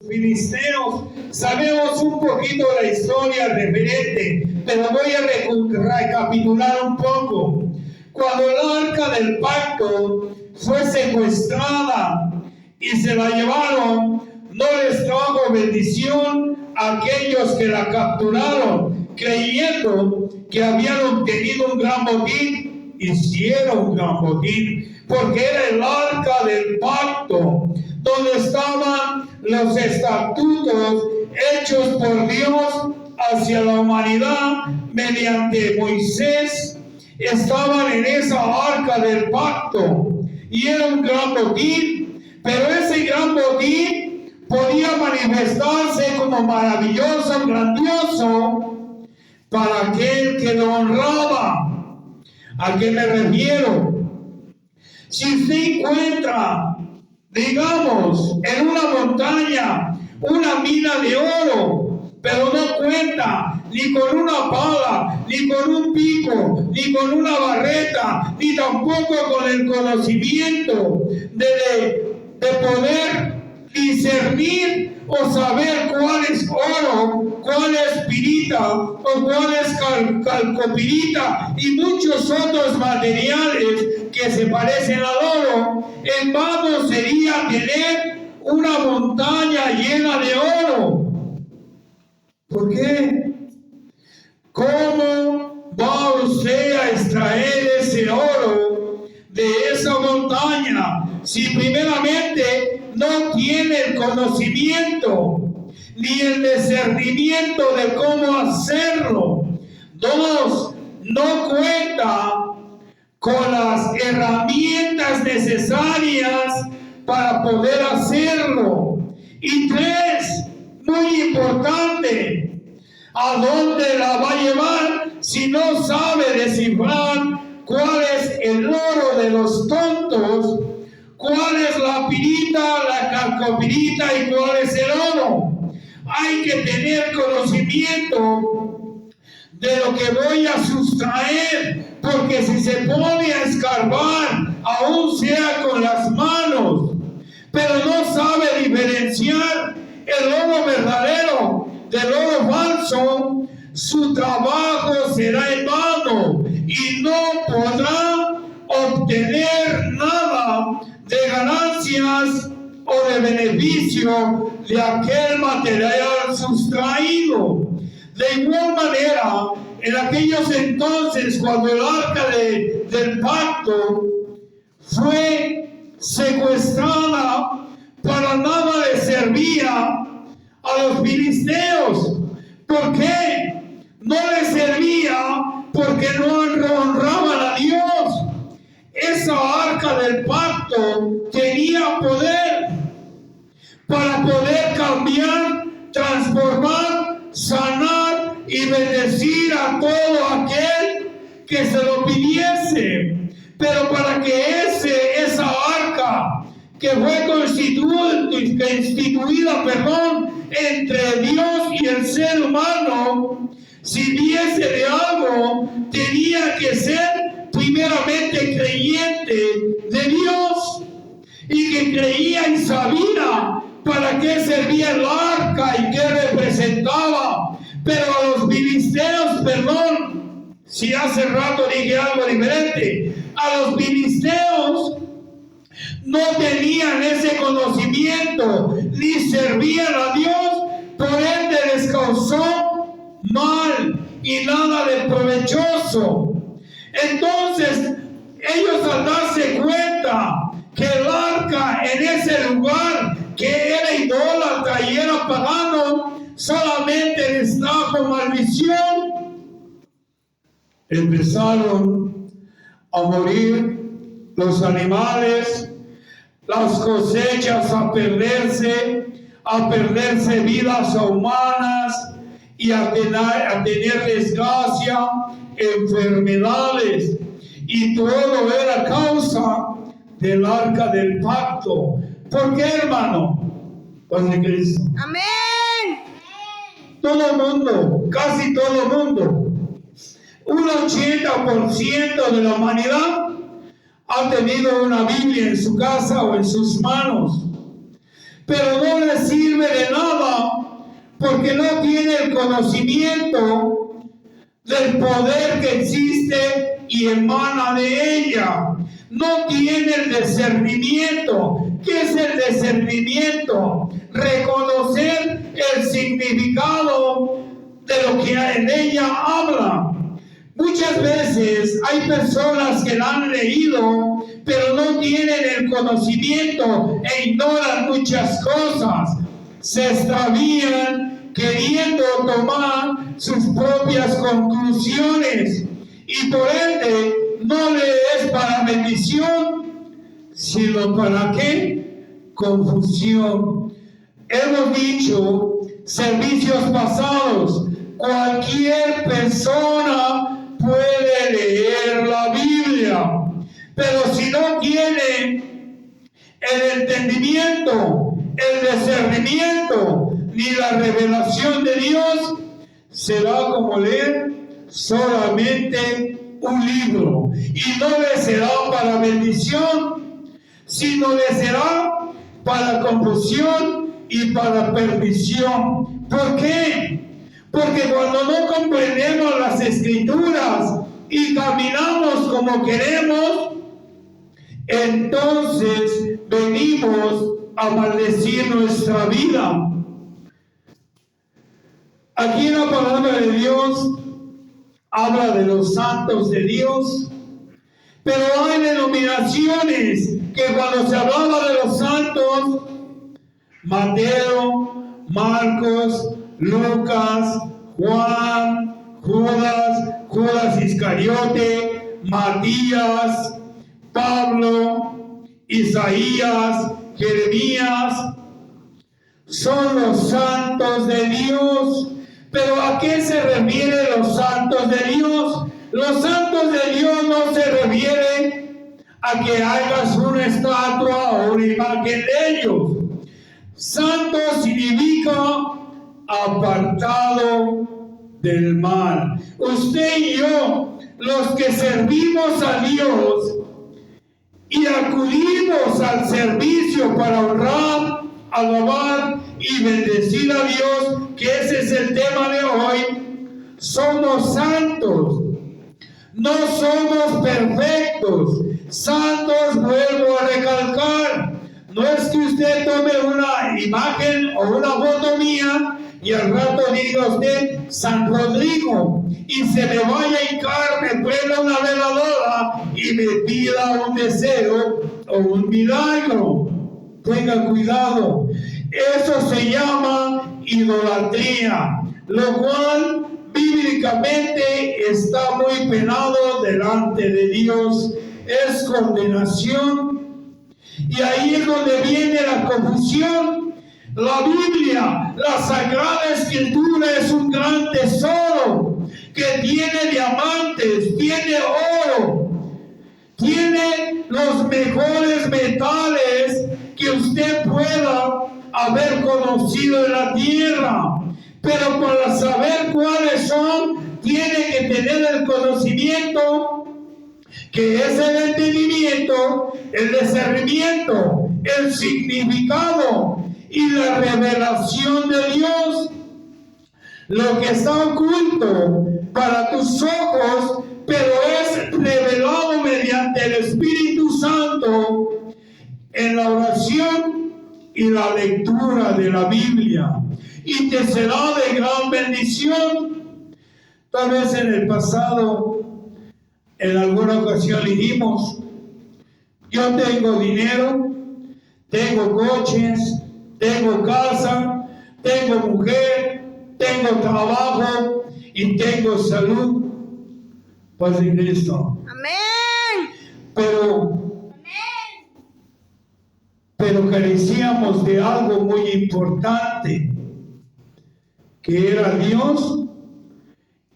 Filisteos. Sabemos un poquito de la historia referente, pero voy a recapitular un poco. Cuando el arca del pacto fue secuestrada y se la llevaron, no les trajo bendición a aquellos que la capturaron, creyendo que habían obtenido un gran botín. Hicieron un gran botín, porque era el arca del pacto, donde estaban los estatutos hechos por Dios hacia la humanidad mediante Moisés. Estaban en esa arca del pacto y era un gran botín, pero ese gran botín podía manifestarse como maravilloso, grandioso para aquel que lo honraba. ¿A qué me refiero? Si usted encuentra, digamos, en una montaña una mina de oro, pero no cuenta ni con una pala, ni con un pico, ni con una barreta, ni tampoco con el conocimiento de poder discernir o saber cuál es oro, cuál es pirita o cuál es calcopirita y muchos otros materiales que se parecen al oro, en vano sería tener una montaña llena de oro. ¿Por qué? ¿Cómo va usted a extraer ese oro de esa montaña si primeramente no tiene el conocimiento ni el discernimiento de cómo hacerlo? Dos, no cuenta con las herramientas necesarias para poder hacerlo. Y tres, muy importante, ¿a dónde la va a llevar si no sabe descifrar cuál es el oro de los tontos, cuál es la pirita, la calcopirita y cuál es el oro? Hay que tener conocimiento de lo que voy a sustraer, porque si se pone a escarbar, aún sea con las manos, pero no sabe diferenciar el oro verdadero del oro falso, su trabajo será en vano y no podrá obtener nada de ganancias o de beneficio de aquel material sustraído. De igual manera, en aquellos entonces, cuando el arca del pacto fue secuestrada, para nada le servía a los filisteos. ¿Por qué? No le servía porque no honraban a Dios. Esa arca del pacto tenía poder para poder cambiar, transformar, sanar y bendecir a todo aquel que se lo pidiese. Pero para que esa arca que fue constituida entre Dios y el ser humano, sirviese de algo, tenía que ser primeramente creyente de Dios y que creía y sabía para qué servía el arca y qué representaba. Pero a los filisteos, si hace rato dije algo diferente, a los filisteos no tenían ese conocimiento ni servían a Dios, por ende les causó mal y nada de provechoso. Entonces ellos, al darse cuenta que el arca en ese lugar que era idólatra y era pagano, solamente les trajo maldición, empezaron a morir los animales, las cosechas a perderse vidas humanas y a tener desgracia, enfermedades, y todo era causa del arca del pacto. ¿Por qué, hermano? Pues de Cristo. Amén. Todo el mundo, casi todo el mundo, un 80% de la humanidad ha tenido una Biblia en su casa o en sus manos, pero no le sirve de nada porque no tiene el conocimiento del poder que existe y emana de ella. No tiene el discernimiento. ¿Qué es el discernimiento? Reconocer el significado de lo que en ella habla. Muchas veces hay personas que la han leído, pero no tienen el conocimiento e ignoran muchas cosas. Se extravían queriendo tomar sus propias conclusiones y por ende no le es para bendición, sino para ¿qué? Confusión. Hemos dicho servicios pasados, cualquier persona puede leer la Biblia, pero si no tiene el entendimiento, el discernimiento ni la revelación de Dios, será como leer solamente un libro y no le será para bendición, sino le será para confusión y para perdición. ¿Por qué? Porque cuando no comprendemos las Escrituras y caminamos como queremos, entonces venimos a maldecir nuestra vida. Aquí en la palabra de Dios habla de los santos de Dios, pero hay denominaciones que cuando se hablaba de los santos, Mateo, Marcos, Lucas, Juan, Judas Iscariote, Matías, Pablo, Isaías, Jeremías, son los santos de Dios. Pero ¿a qué se refieren los santos de Dios? Los santos de Dios no se refieren a que hagas una estatua o una imagen de ellos. Santo significa apartado del mal. Usted y yo, los que servimos a Dios y acudimos al servicio para honrar, alabar y bendecir a Dios, que ese es el tema de hoy, somos santos. No somos perfectos. Santos, vuelvo a recalcar, no es que usted tome una imagen o una foto mía y al rato diga usted San Rodrigo y se me vaya a hincar, me prenda una veladora y me pida un deseo o un milagro. Tenga cuidado. Eso se llama idolatría, lo cual bíblicamente está muy penado delante de Dios. Es condenación. Y ahí es donde viene la confusión. La Biblia, la Sagrada Escritura, es un gran tesoro que tiene diamantes, tiene oro, tiene los mejores metales que usted pueda haber conocido en la tierra. Pero para saber cuáles son, tiene que tener el conocimiento, que es el entendimiento, el discernimiento, el significado y la revelación de Dios. Lo que está oculto para tus ojos, pero es revelado mediante el Espíritu Santo en la oración y la lectura de la Biblia, y te será de gran bendición. Tal vez en el pasado, en alguna ocasión dijimos, yo tengo dinero, tengo coches, tengo casa, tengo mujer, tengo trabajo y tengo salud. Paz de Cristo. Amén. Pero carecíamos de algo muy importante, que era Dios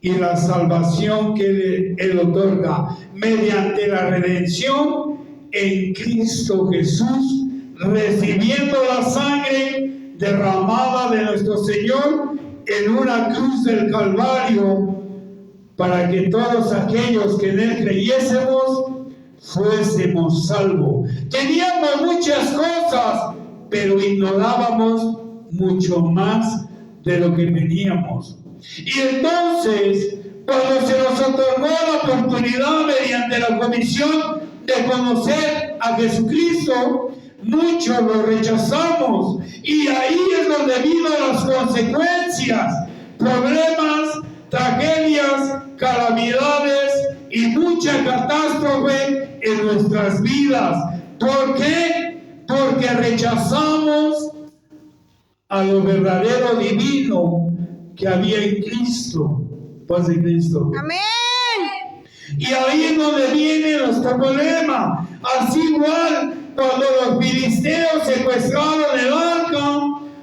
y la salvación que Él otorga mediante la redención en Cristo Jesús, recibiendo la sangre derramada de nuestro Señor en una cruz del Calvario, para que todos aquellos que en Él creyésemos fuésemos salvos. Teníamos muchas cosas, pero ignorábamos mucho más de lo que teníamos. Y entonces, cuando se nos otorgó la oportunidad mediante la comisión de conocer a Jesucristo, muchos lo rechazamos. Y ahí es donde vino las consecuencias, problemas, tragedias, calamidades y mucha catástrofe en nuestras vidas. ¿Por qué? Porque rechazamos a lo verdadero divino que había en Cristo. Paz de Cristo. Amén. Y ahí es donde viene nuestro problema. Así igual, cuando los filisteos secuestraron el arca,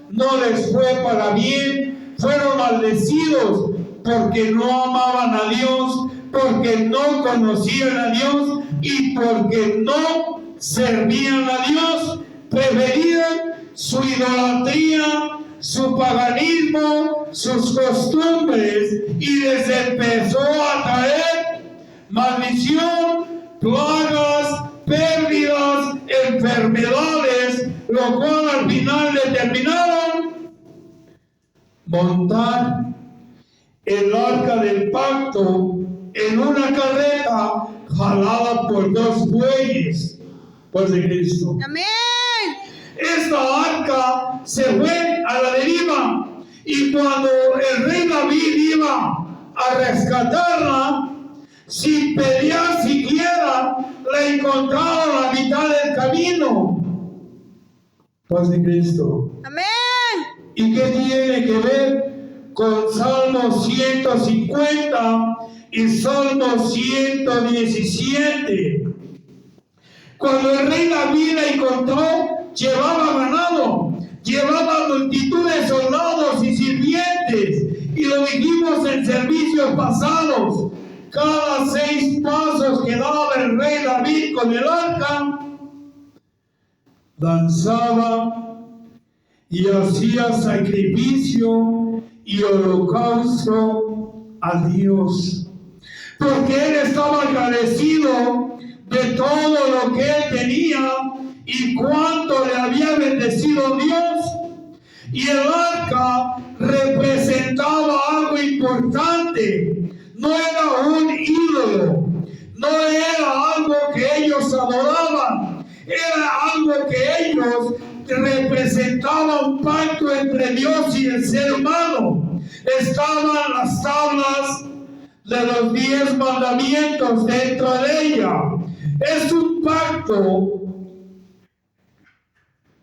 no les fue para bien, fueron maldecidos porque no amaban a Dios, porque no conocían a Dios y porque no servían a Dios, preferían su idolatría, su paganismo, sus costumbres, y les empezó a traer maldición, plagas, pérdidas, enfermedades, lo cual al final determinaron montar el arca del pacto en una carreta jalada por 2 bueyes, pues de Cristo. Amén. Esta arca se fue a la deriva, y cuando el rey David iba a rescatarla, sin pelear siquiera, la encontraron a la mitad del camino. Paz de Cristo. Amén. ¿Y qué tiene que ver con Salmo 150 y Salmo 117? Cuando el rey David la encontró, llevaba ganado, llevaba multitud de soldados y sirvientes, y lo dijimos en servicios pasados. Cada 6 pasos que daba el rey David con el arca, danzaba y hacía sacrificio y holocausto a Dios, porque él estaba agradecido de todo lo que él tenía y cuánto le había bendecido Dios. Y el arca representaba algo importante. No era un ídolo, no era algo que ellos adoraban, era algo que ellos representaban, un pacto entre Dios y el ser humano. Estaban las tablas de los 10 mandamientos dentro de ella. Es un pacto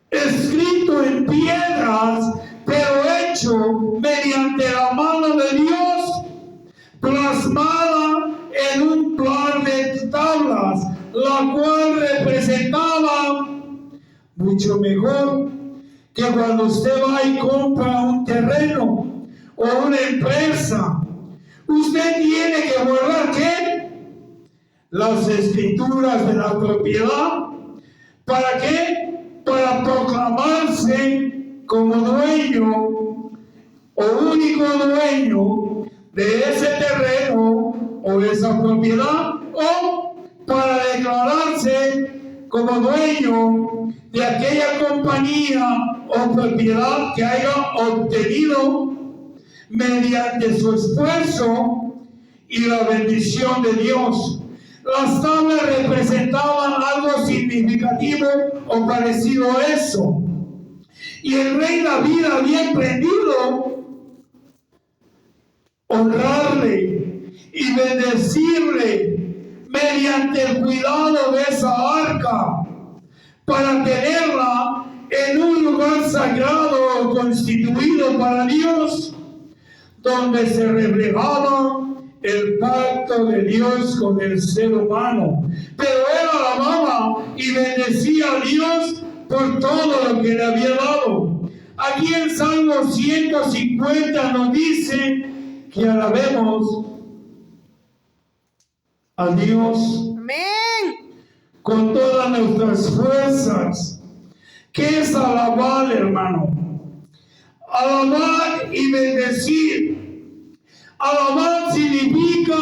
escrito en piedras, pero hecho mediante la mano de Dios, plasmada en un par de tablas, la cual representaba mucho mejor que cuando usted va y compra un terreno o una empresa. Usted tiene que guardar ¿qué? Las escrituras de la propiedad. ¿Para qué? Para proclamarse como dueño o único dueño de ese terreno o de esa propiedad, o para declararse como dueño de aquella compañía o propiedad que haya obtenido mediante su esfuerzo y la bendición de Dios. Las tablas representaban algo significativo o parecido a eso. Y el rey David había aprendido honrarle y bendecirle mediante el cuidado de esa arca, para tenerla en un lugar sagrado constituido para Dios, donde se reflejaba el pacto de Dios con el ser humano. Pero él alababa y bendecía a Dios por todo lo que le había dado. Aquí en Salmo 150 nos dice que alabemos a Dios Amén. con todas nuestras fuerzas. ¿Qué es alabar, hermano? Alabar y bendecir. Alabar significa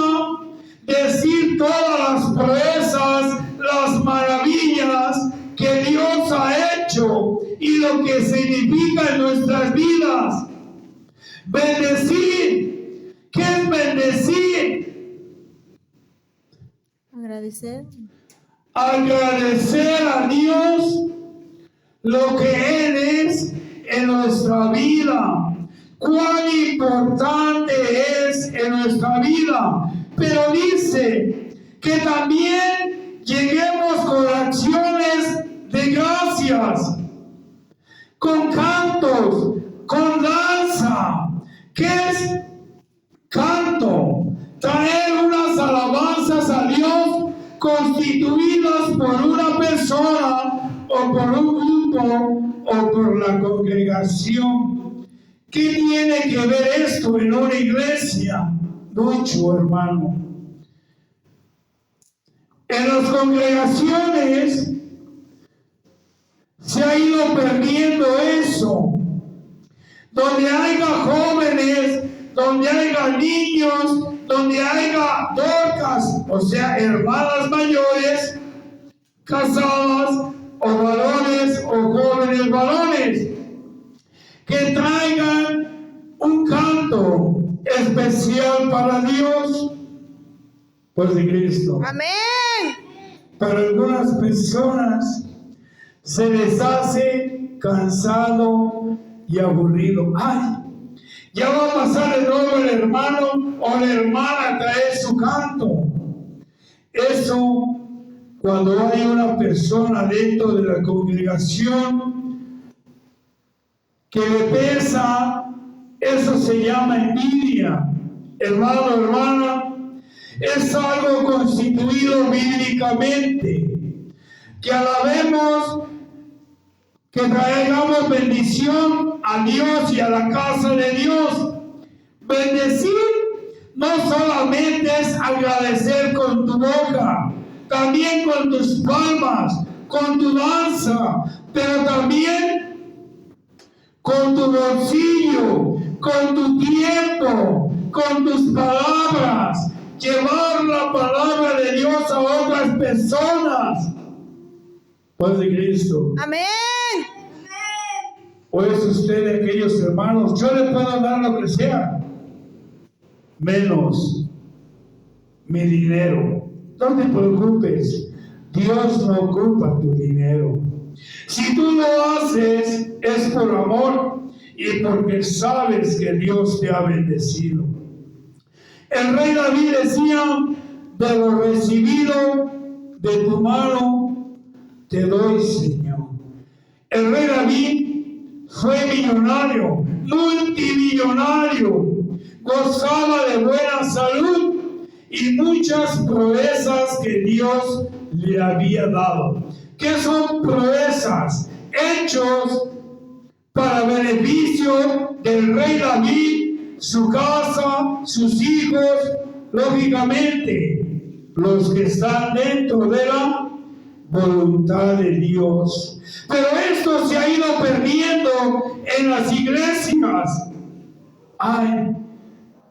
decir todas las proezas, las maravillas que Dios ha hecho y lo que significa en nuestras vidas. Bendecir. ¿Qué es bendecir? Agradecer. Agradecer a Dios lo que Él es en nuestra vida. Cuán importante es en nuestra vida. Pero dice que también lleguemos con acciones de gracias, con cantos, con danza. ¿Qué es canto? Traer unas alabanzas a Dios constituidas por una persona o por un grupo o por la congregación. ¿Qué tiene que ver esto en una iglesia? Mucho, hermano. En las congregaciones se ha ido perdiendo eso. Donde haya jóvenes, donde haya niños, donde haya dorcas, o sea, hermanas mayores, casadas, o varones, o jóvenes varones, que traigan un canto especial para Dios, por de Cristo. Amén. Para algunas personas se les hace cansado y aburrido. Ay, ya va a pasar de nuevo el hermano o la hermana a traer su canto. Eso, cuando hay una persona dentro de la congregación que le pesa, eso se llama envidia. Hermano, hermana, es algo constituido bíblicamente. Que alabemos, que traigamos bendición a Dios y a la casa de Dios. Bendecir no solamente es agradecer con tu boca, también con tus palmas, con tu danza, pero también con tu bolsillo, con tu tiempo, con tus palabras, llevar la palabra de Dios a otras personas. Paz de Cristo. Amén. ¿O es usted de aquellos hermanos? Yo le puedo dar lo que sea, menos mi dinero. No te preocupes, Dios no ocupa tu dinero. Si tú lo haces, es por amor y porque sabes que Dios te ha bendecido. El rey David decía: de lo recibido de tu mano te doy, Señor. El rey David fue millonario, multimillonario, gozaba de buena salud y muchas proezas que Dios le había dado. ¿Qué son proezas? Hechos para beneficio del rey David, su casa, sus hijos, lógicamente, los que están dentro de la voluntad de Dios. Pero esto se ha ido perdiendo en las iglesias. Ay,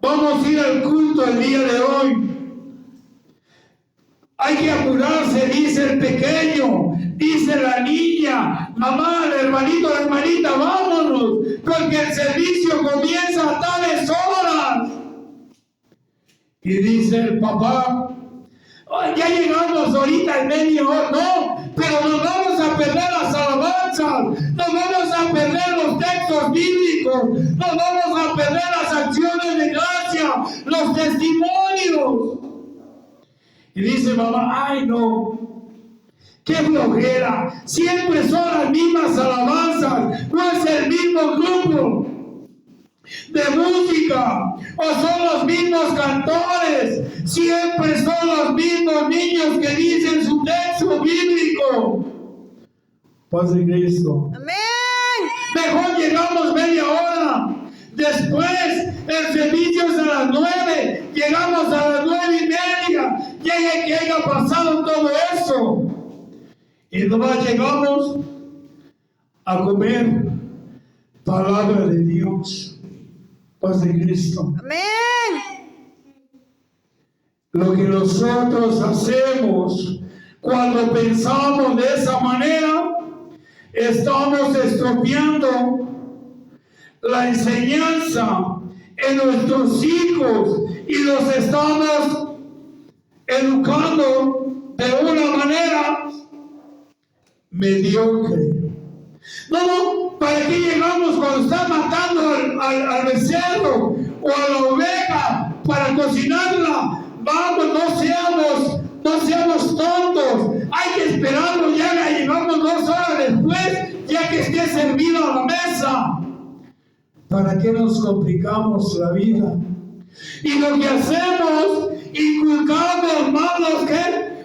vamos a ir al culto el día de hoy. Hay que apurarse, dice el pequeño, dice la niña, mamá, el hermanito, la hermanita, vámonos, porque el servicio comienza a tales horas. Y dice el papá: oh, ya llegamos ahorita en media hora. No, pero nos vamos a perder las alabanzas, nos vamos a perder los textos bíblicos, nos vamos a perder las acciones de gracia, los testimonios. Y dice mamá: ay no, qué flojera, siempre son las mismas alabanzas, no es el mismo grupo de música, o son los mismos cantores, siempre son los mismos niños que dicen su texto bíblico. Paz de Cristo. Amén. Mejor llegamos media hora. Después el servicio es a las 9, llegamos a las 9:30, llegue que haya pasado todo eso. Y nomás llegamos a comer palabra de Dios. Paz de Cristo. Amén. Lo que nosotros hacemos cuando pensamos de esa manera, estamos estropeando la enseñanza en nuestros hijos y los estamos educando de una manera mediocre. No, ¿para qué llegamos cuando están matando al becerro o a la oveja para cocinarla? Vamos, no seamos tontos. Hay que esperarlo, ya llegamos 2 horas después, ya que esté servido a la mesa. ¿Para qué nos complicamos la vida? Y lo que hacemos, inculcamos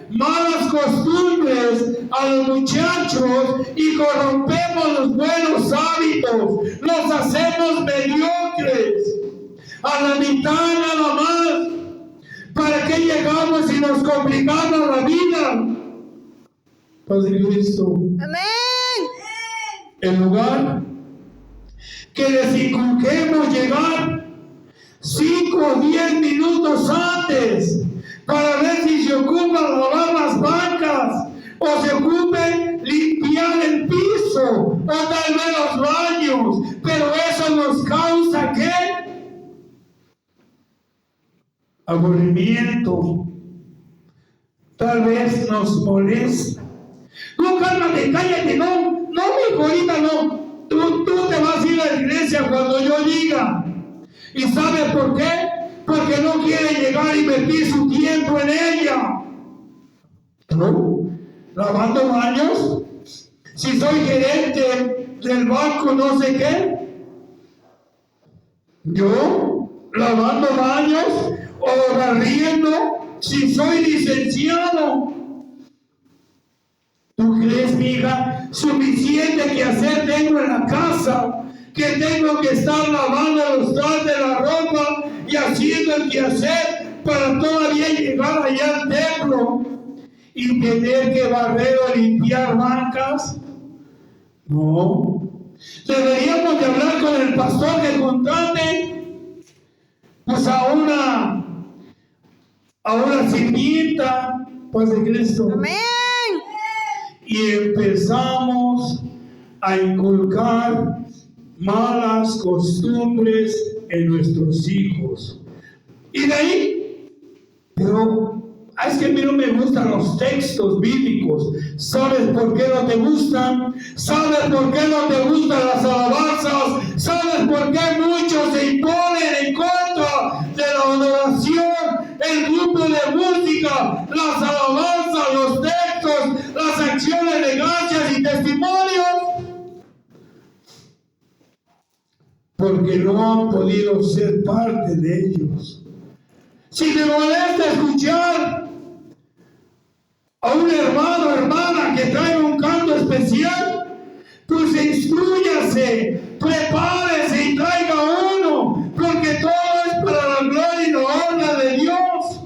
malas costumbres a los muchachos y corrompemos los buenos hábitos, los hacemos mediocres, a la mitad nada más. ¿Para qué llegamos y nos complicamos la vida? Padre Cristo, Amén. en lugar que les inculquemos llegar 5 o 10 minutos antes para ver si se ocupan lavar las bancas o se ocupe limpiar el piso o tal vez los baños, pero eso nos causa ¿qué? Aburrimiento, tal vez nos molesta. No, cálmate, cállate, no, mijo, ahorita no. Tú te vas a ir a la iglesia cuando yo diga. ¿Y sabes por qué? Porque no quiere llegar y invertir su tiempo en ella. ¿No? ¿Lavando baños? Si soy gerente del banco no sé qué. ¿Yo? ¿Lavando baños? ¿O barriendo? Si soy licenciado. ¿Tú crees, mija, suficiente que hacer tengo en la casa? Que tengo que estar lavando los trastes de la ropa y haciendo el quehacer para todavía llegar allá al templo y tener que barrer o limpiar bancas. No. Deberíamos de hablar con el pastor que contrate pues a una sirvienta, pues de Cristo. Amén. Y empezamos a inculcar malas costumbres en nuestros hijos. Y de ahí, pero es que a mí no me gustan los textos bíblicos. ¿Sabes por qué no te gustan? ¿Sabes por qué no te gustan las alabanzas? ¿Sabes por qué muchos se imponen en contra de la adoración, el grupo de música, las alabanzas, los textos, las acciones de gracias y testimonios? Porque no han podido ser parte de ellos. Si te molesta escuchar a un hermano o hermana que trae un canto especial, pues instrúyase, prepárese y traiga uno, porque todo es para la gloria y la honra de Dios.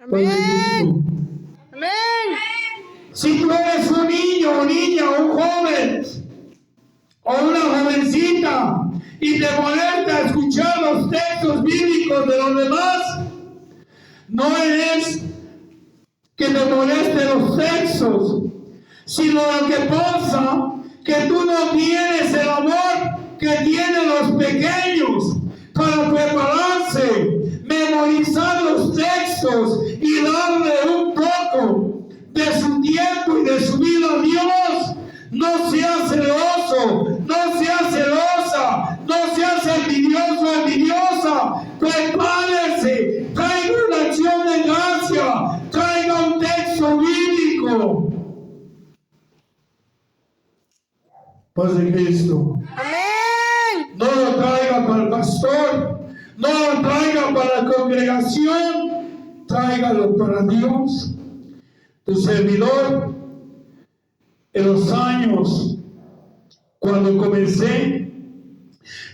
Amén. Amén. Si tú eres un niño o niña, un joven o una jovencita y te molesta escuchar los textos bíblicos de los demás, no es que te molesten los textos, sino lo que pasa que tú no tienes el amor que tienen los pequeños para prepararse, memorizar los textos y darle un poco de su tiempo y de su vida a Dios. No seas celoso, no seas celosa, no seas envidioso, envidiosa. Prepárese, traiga una acción de gracia, traiga un texto bíblico. Paz de Cristo. Amén. No lo traiga para el pastor, no lo traiga para la congregación, tráigalo para Dios. Tu servidor, en los años cuando comencé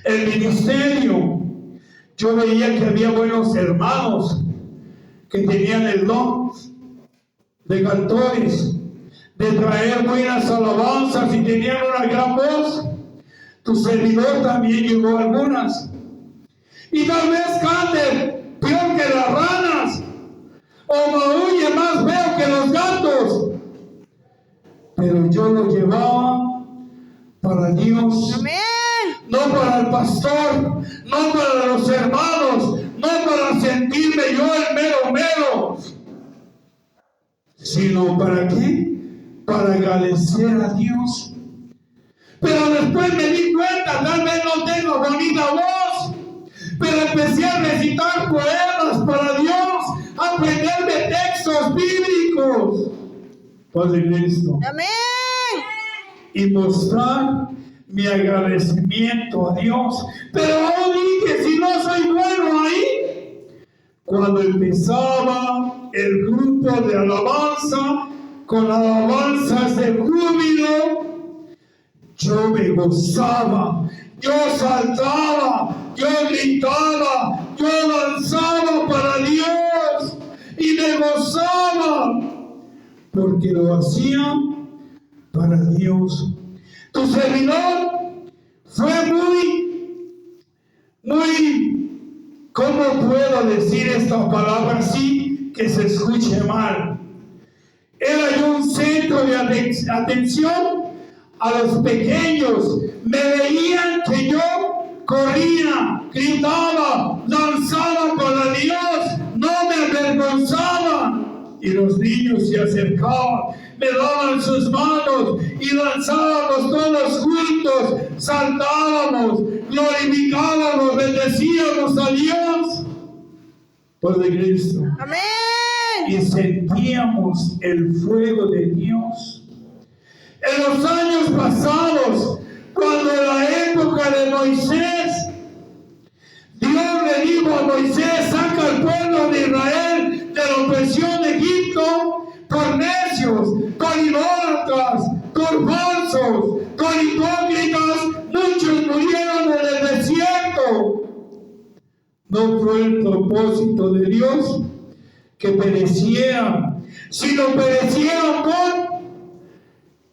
el ministerio, yo veía que había buenos hermanos que tenían el don de cantores, de traer buenas alabanzas y tenían una gran voz. Tu servidor también llevó algunas. Y tal vez cante peor que las ranas o maulle más feo que los gatos. Pero yo lo llevaba para Dios. Amén. no para el pastor, no para los hermanos, no para sentirme yo el mero, sino ¿para qué? Para agradecer a Dios. Pero después me di cuenta, tal vez no tengo bonita voz, pero empecé a recitar poemas para Dios, a aprenderme textos bíblicos. Padre Cristo. Amén. Y mostrar mi agradecimiento a Dios. Pero aún dije, si no soy bueno ahí, cuando empezaba el grupo de alabanza, con alabanzas de júbilo, yo me gozaba, yo saltaba, yo gritaba, yo danzaba para Dios y me gozaba, porque lo hacía para Dios. Tu servidor fue muy, ¿cómo puedo decir esta palabra así que se escuche mal? Era yo un centro de atención a los pequeños. Me veían que yo corría, gritaba, danzaba para Dios, no me avergonzaba. Y los niños se acercaban, me daban sus manos y danzábamos todos juntos, saltábamos, glorificábamos, bendecíamos a Dios por de Cristo. Amén. Y sentíamos el fuego de Dios. En los años pasados, cuando en la época de Moisés, Dios le dijo a Moisés: saca al pueblo de Israel de la opresión de Egipto, por necios, por idólatras, por falsos, por hipócritas, muchos murieron en el desierto. No fue el propósito de Dios que perecieran, sino perecieron por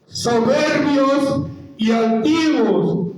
soberbios y altivos,